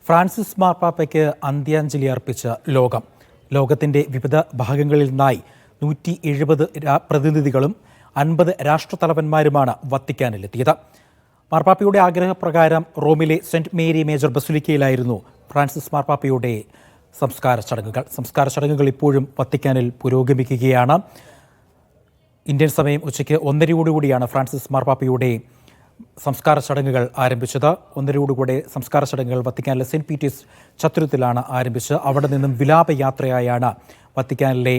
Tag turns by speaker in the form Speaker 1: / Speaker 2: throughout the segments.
Speaker 1: Francis മാർപ്പാപ്പയ്ക്ക് അന്ത്യാഞ്ജലി അർപ്പിച്ച ലോകത്തിന്റെ വിവിധ ഭാഗങ്ങളിൽ നിന്നായി 170 പ്രതിനിധികളും 50 രാഷ്ട്രതലവന്മാരുമാണ് വത്തിക്കാനിലെത്തിയത്. മാർപ്പാപ്പയുടെ ആഗ്രഹപ്രകാരം റോമിലെ സെന്റ് മേരി മേജർ ബസിലിക്കയിലായിരുന്നു ഫ്രാൻസിസ് മാർപ്പാപ്പയുടെ സംസ്കാര ചടങ്ങുകൾ ഇപ്പോഴും വത്തിക്കാനിൽ പുരോഗമിക്കുകയാണ്. ഇന്ത്യൻ സമയം ഉച്ചയ്ക്ക് 1:30 ഫ്രാൻസിസ് മാർപ്പാപ്പയുടെ സംസ്കാര ചടങ്ങുകൾ ആരംഭിച്ചത്. 1:30 സംസ്കാര ചടങ്ങുകൾ വത്തിക്കാനിലെ സെന്റ് പീറ്റേഴ്സ് ചത്തുരത്തിലാണ് ആരംഭിച്ചത്. അവിടെ നിന്നും വിലാപയാത്രയായാണ് വത്തിക്കാനിലെ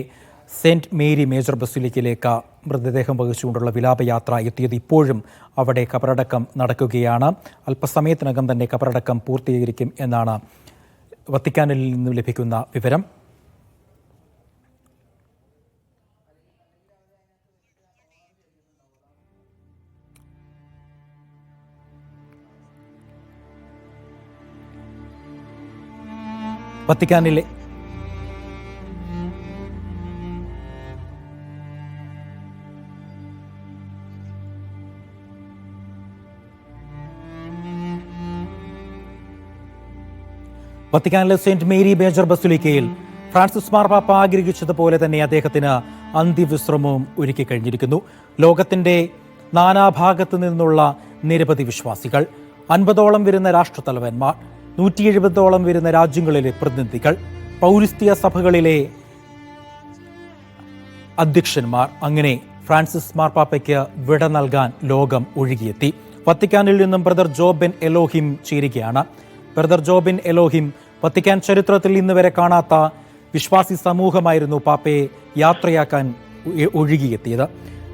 Speaker 1: സെന്റ് മേരി മേജർ ബസിലിക്കയിലേക്ക് മൃതദേഹം വഹിച്ചുകൊണ്ടുള്ള വിലാപയാത്ര എത്തിയത്. ഇപ്പോഴും അവിടെ കബറടക്കം നടക്കുകയാണ്. അല്പസമയത്തിനകം തന്നെ കബറടക്കം പൂർത്തീകരിക്കും എന്നാണ് വത്തിക്കാനിൽ നിന്നും ലഭിക്കുന്ന വിവരം. വത്തിക്കാനിലെ സെന്റ് മേരി മേജർ ബസിലിക്കയിൽ ഫ്രാൻസിസ് മാർപ്പാപ്പ ആഗ്രഹിച്ചതുപോലെ തന്നെ അദ്ദേഹത്തിന് അന്ത്യവിശ്രമവും ഒരുക്കി കഴിഞ്ഞിരിക്കുന്നു. ലോകത്തിന്റെ നാനാഭാഗത്തു നിന്നുള്ള നിരവധി വിശ്വാസികൾ, 50ഓളം വരുന്ന രാഷ്ട്രതലവന്മാർ, 170ഓളം വരുന്ന രാജ്യങ്ങളിലെ പ്രതിനിധികൾ, പൗരസ്ത്യ സഭകളിലെ അധ്യക്ഷന്മാർ, അങ്ങനെ ഫ്രാൻസിസ് മാർപ്പാപ്പയ്ക്ക് വിട നൽകാൻ ലോകം ഒഴുകിയെത്തി. വത്തിക്കാനിൽ നിന്നും ബ്രദർ ജോബിൻ എലോഹിം ചേരുകയാണ്. ബ്രദർ ജോബിൻ എലോഹിം, വത്തിക്കാൻ ചരിത്രത്തിൽ ഇന്ന് വരെ കാണാത്ത വിശ്വാസി സമൂഹമായിരുന്നു പാപ്പയെ യാത്രയാക്കാൻ ഒഴുകിയെത്തിയത്.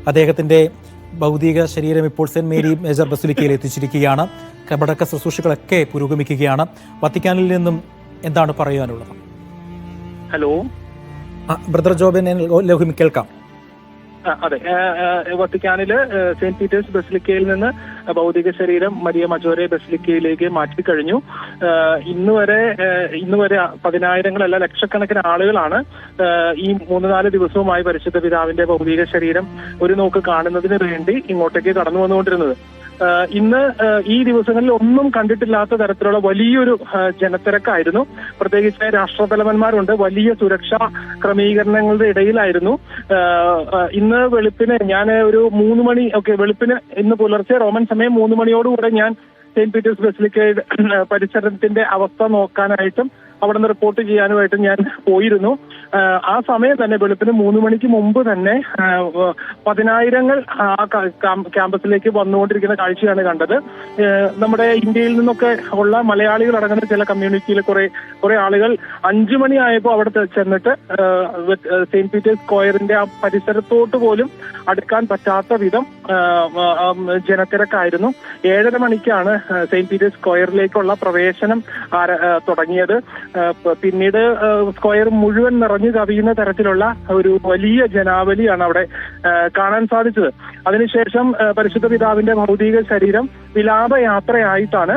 Speaker 1: അദ്ദേഹത്തിന്റെ ഭൗതിക ശരീരം ഇപ്പോൾ സെന്റ് മേരി മേജർ ബസിലിക്കയിൽ എത്തിച്ചിരിക്കുകയാണ്. കബറടക്ക ശുശ്രൂഷകളൊക്കെ പുരോഗമിക്കുകയാണ്. വത്തിക്കാനിൽ നിന്നും എന്താണ് പറയാനുള്ളത്?
Speaker 2: ഹലോ,
Speaker 1: ബ്രദർ ജോബിൻ എലോഹിം, കേൾക്കാം.
Speaker 2: അതെ, വത്തിക്കാനില് സെന്റ് പീറ്റേഴ്സ് ബസിലിക്കയിൽ നിന്ന് ഭൗതിക ശരീരം മരിയ മജോറെ ബസിലിക്കയിലേക്ക് മാറ്റിക്കഴിഞ്ഞു. ഇന്ന് വരെ 10,000-ങ്ങളല്ല, ലക്ഷക്കണക്കിന് ആളുകളാണ് ഈ 3-4 ദിവസവുമായി പരിശുദ്ധ പിതാവിന്റെ ഭൗതിക ശരീരം ഒരു നോക്ക് കാണുന്നതിന് വേണ്ടി ഇങ്ങോട്ടേക്ക് കടന്നു വന്നുകൊണ്ടിരുന്നത്. ഇന്ന് ഈ ദിവസങ്ങളിൽ ഒന്നും കണ്ടിട്ടില്ലാത്ത തരത്തിലുള്ള വലിയൊരു ജനത്തിരക്കായിരുന്നു. പ്രത്യേകിച്ച് രാഷ്ട്രതലവന്മാരുണ്ട്. വലിയ സുരക്ഷാ ക്രമീകരണങ്ങളുടെ ഇടയിലായിരുന്നു. ഇന്ന് വെളുപ്പിന് ഞാൻ ഒരു 3 മണി വെളുപ്പിന് ഇന്ന് പുലർച്ചെ റോമൻ സമയം 3 മണിയോടുകൂടെ ഞാൻ സെന്റ് പീറ്റേഴ്സ് ബസിലിക്കയുടെ പരിസരത്തിന്റെ അവസ്ഥ നോക്കാനായിട്ടും അവിടെ നിന്ന് റിപ്പോർട്ട് ചെയ്യാനുമായിട്ട് ഞാൻ പോയിരുന്നു. ആ സമയം തന്നെ വെളുപ്പിന് 3 മണിക്ക് മുമ്പ് തന്നെ 10,000-ങ്ങൾ ആ ക്യാമ്പസിലേക്ക് വന്നുകൊണ്ടിരിക്കുന്ന കാഴ്ചയാണ് കണ്ടത്. നമ്മുടെ ഇന്ത്യയിൽ നിന്നൊക്കെ ഉള്ള മലയാളികൾ അടങ്ങുന്ന ചില കമ്മ്യൂണിറ്റിയിലെ കുറെ ആളുകൾ 5 മണിയായപ്പോൾ അവിടെ ചെന്നിട്ട് സെന്റ് പീറ്റേഴ്സ് സ്ക്വയറിന്റെ ആ പരിസരത്തോട്ട് പോലും അടുക്കാൻ പറ്റാത്ത വിധം ജനത്തിരക്കായിരുന്നു. 7:30 മണിക്കാണ് സെന്റ് പീറ്റേഴ്സ് സ്ക്വയറിലേക്കുള്ള പ്രവേശനം തുടങ്ങിയത്. പിന്നീട് സ്ക്വയർ മുഴുവൻ നിറഞ്ഞു കവിയുന്ന തരത്തിലുള്ള ഒരു വലിയ ജനാവലിയാണ് അവിടെ കാണാൻ സാധിച്ചത്. അതിനുശേഷം പരിശുദ്ധ പിതാവിന്റെ ഭൗതിക ശരീരം വിലാപയാത്രയായിട്ടാണ്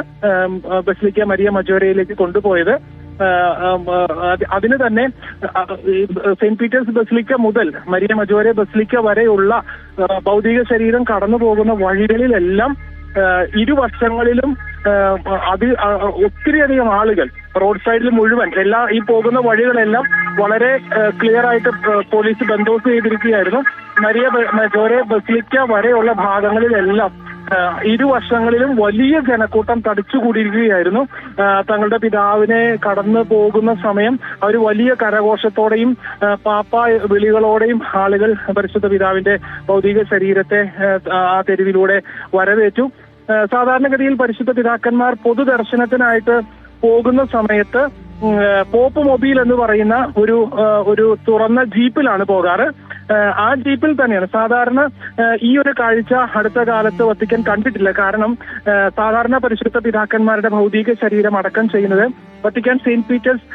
Speaker 2: ബസിലിക്ക മരിയ മജോറയിലേക്ക് കൊണ്ടുപോയത്. അതിന് തന്നെ സെന്റ് പീറ്റേഴ്സ് ബസിലിക്ക മുതൽ മരിയ മജോറെ ബസിലിക്ക വരെയുള്ള ഭൗതിക ശരീരം കടന്നു പോകുന്ന വഴികളിലെല്ലാം ഇരുവശങ്ങളിലും ഒത്തിരിയധികം ആളുകൾ, റോഡ് സൈഡിൽ മുഴുവൻ ഈ പോകുന്ന വഴികളെല്ലാം വളരെ ക്ലിയർ ആയിട്ട് പോലീസ് ബന്ദോബസ്ത് ചെയ്തിരിക്കുകയായിരുന്നു. മരിയ മജോറെ ബസിലിക്ക വരെയുള്ള ഭാഗങ്ങളിലെല്ലാം ഇരുവശങ്ങളിലും വലിയ ജനക്കൂട്ടം തടിച്ചുകൂടിയിരിക്കുകയായിരുന്നു. തങ്ങളുടെ പിതാവിനെ കടന്നു പോകുന്ന സമയം അവർ വലിയ കരഘോഷത്തോടെയും പാപ്പ വിളികളോടെയും ആളുകൾ പരിശുദ്ധ പിതാവിന്റെ ഭൗതിക ശരീരത്തെ ആ തെരുവിലൂടെ വരവേറ്റു. സാധാരണഗതിയിൽ പരിശുദ്ധ പിതാക്കന്മാർ പൊതുദർശനത്തിനായിട്ട് പോകുന്ന സമയത്ത് പോപ്പ് മൊബൈൽ എന്ന് പറയുന്ന ഒരു തുറന്ന ജീപ്പിലാണ് പോകാറ്. ആ ജീപ്പിൽ തന്നെയാണ് സാധാരണ. ഈ ഒരു കാഴ്ച അടുത്ത കാലത്ത് വത്തിക്കാൻ കണ്ടിട്ടില്ല. കാരണം സാധാരണ പരിശുദ്ധ പിതാക്കന്മാരുടെ ഭൗതിക ശരീരം അടക്കം ചെയ്യുന്നത് വത്തിക്കാൻ സെന്റ് പീറ്റേഴ്സ്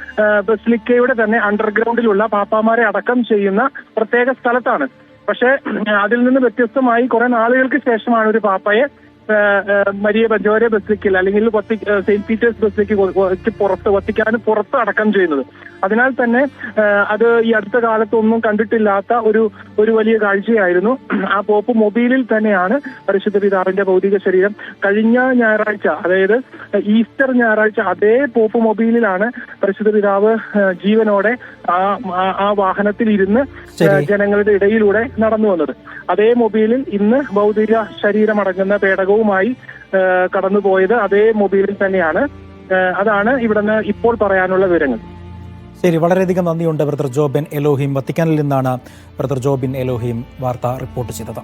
Speaker 2: ബസിലിക്കയുടെ തന്നെ അണ്ടർഗ്രൗണ്ടിലുള്ള പാപ്പാമാരെ അടക്കം ചെയ്യുന്ന പ്രത്യേക സ്ഥലത്താണ്. പക്ഷേ അതിൽ നിന്ന് വ്യത്യസ്തമായി കുറെ നാളുകൾക്ക് ശേഷമാണ് ഒരു പാപ്പയെ മരിയ മജോരെ ബസിലിക്കയിൽ അല്ലെങ്കിൽ സെയിന്റ് പീറ്റേഴ്സ് ബസിലിക്ക് വത്തിക്കാന് പുറത്ത് അടക്കം ചെയ്യുന്നത്. അതിനാൽ തന്നെ അത് ഈ അടുത്ത കാലത്തൊന്നും കണ്ടിട്ടില്ലാത്ത ഒരു വലിയ കാഴ്ചയായിരുന്നു. ആ പോപ്പ് മൊബൈലിൽ തന്നെയാണ് പരിശുദ്ധ പിതാവിന്റെ ഭൗതിക ശരീരം കഴിഞ്ഞ ഞായറാഴ്ച, അതായത് ഈസ്റ്റർ ഞായറാഴ്ച, അതേ പോപ്പ് മൊബൈലിലാണ് പരിശുദ്ധ പിതാവ് ജീവനോടെ ആ വാഹനത്തിൽ ഇരുന്ന് ജനങ്ങളുടെ ഇടയിലൂടെ നടന്നു വന്നത്. അതേ മൊബൈലിൽ ഇന്ന് ഭൗതിക ശരീരമടങ്ങുന്ന പേടകവുമായി കടന്നുപോയത് അതേ മൊബൈലിൽ തന്നെയാണ്. അതാണ് ഇവിടുന്ന് ഇപ്പോൾ പറയാനുള്ള വിവരങ്ങൾ.
Speaker 1: ശരി, വളരെയധികം നന്ദിയുണ്ട് ബ്രദർ ജോബിൻ എലോഹിം. വത്തിക്കാനിൽ നിന്നാണ് ബ്രദർ ജോബിൻ എലോഹിം വാർത്ത റിപ്പോർട്ട് ചെയ്തത്.